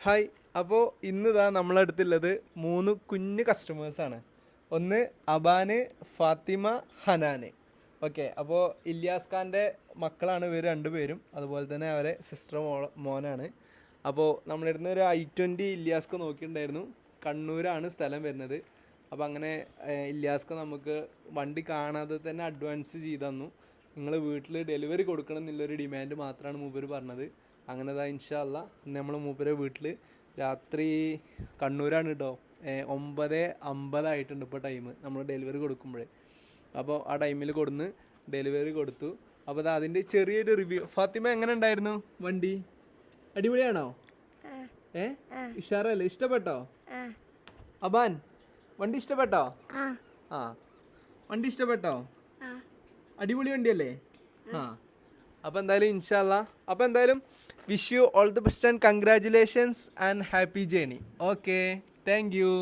Hi. അപ്പോൾ ഇന്നിതാ നമ്മളടുത്തുള്ളത് 3 കുഞ്ഞ് കസ്റ്റമേഴ്സാണ്. ഒന്ന് അബാന്, ഫാത്തിമ, ഹനാന്. ഓക്കെ, അപ്പോൾ ഇല്യാസ് ഖാൻ്റെ മക്കളാണ് ഇവർ രണ്ടുപേരും. അതുപോലെ തന്നെ അവരെ സിസ്റ്റർ മോനാണ്. അപ്പോൾ നമ്മുടെ അടുത്ത് ഒരു i20 ഇല്യാസ്ക്ക് നോക്കിയിട്ടുണ്ടായിരുന്നു. കണ്ണൂരാണ് സ്ഥലം വരുന്നത്. അപ്പോൾ അങ്ങനെ ഇല്യാസ്ക്ക് നമുക്ക് വണ്ടി കാണാതെ തന്നെ അഡ്വാൻസ് ചെയ്ത് തന്നു. നിങ്ങൾ വീട്ടിൽ ഡെലിവറി കൊടുക്കണം എന്നുള്ളൊരു ഡിമാൻഡ് മാത്രമാണ് മൂപ്പർ പറഞ്ഞത്. അങ്ങനെ ഇതാ ഇൻഷാ അല്ലാ ഇന്ന് നമ്മൾ മൂപ്പരെ വീട്ടിൽ രാത്രി കണ്ണൂരാണ് കേട്ടോ, 9:50 ഇപ്പോൾ ടൈം നമ്മൾ ഡെലിവറി കൊടുക്കുമ്പോഴേ. അപ്പോൾ ആ ടൈമിൽ കൊടുന്ന് ഡെലിവറി കൊടുത്തു. അപ്പോൾ അത് അതിൻ്റെ ചെറിയൊരു റിവ്യൂ. ഫാത്തിമ എങ്ങനെ ഉണ്ടായിരുന്നു വണ്ടി? അടിപൊളിയാണോ? ഇഷാറല്ലേ? ഇഷ്ടപ്പെട്ടോ? അബാൻ വണ്ടി ഇഷ്ടപ്പെട്ടോ? ആ, വണ്ടി ഇഷ്ടപ്പെട്ടോ? അടിപൊളി വണ്ടിയല്ലേ? ആ, അപ്പോൾ എന്തായാലും ഇൻഷാ അല്ലാ, അപ്പോൾ എന്തായാലും wish you all the best and congratulations and happy journey. Okay, thank you.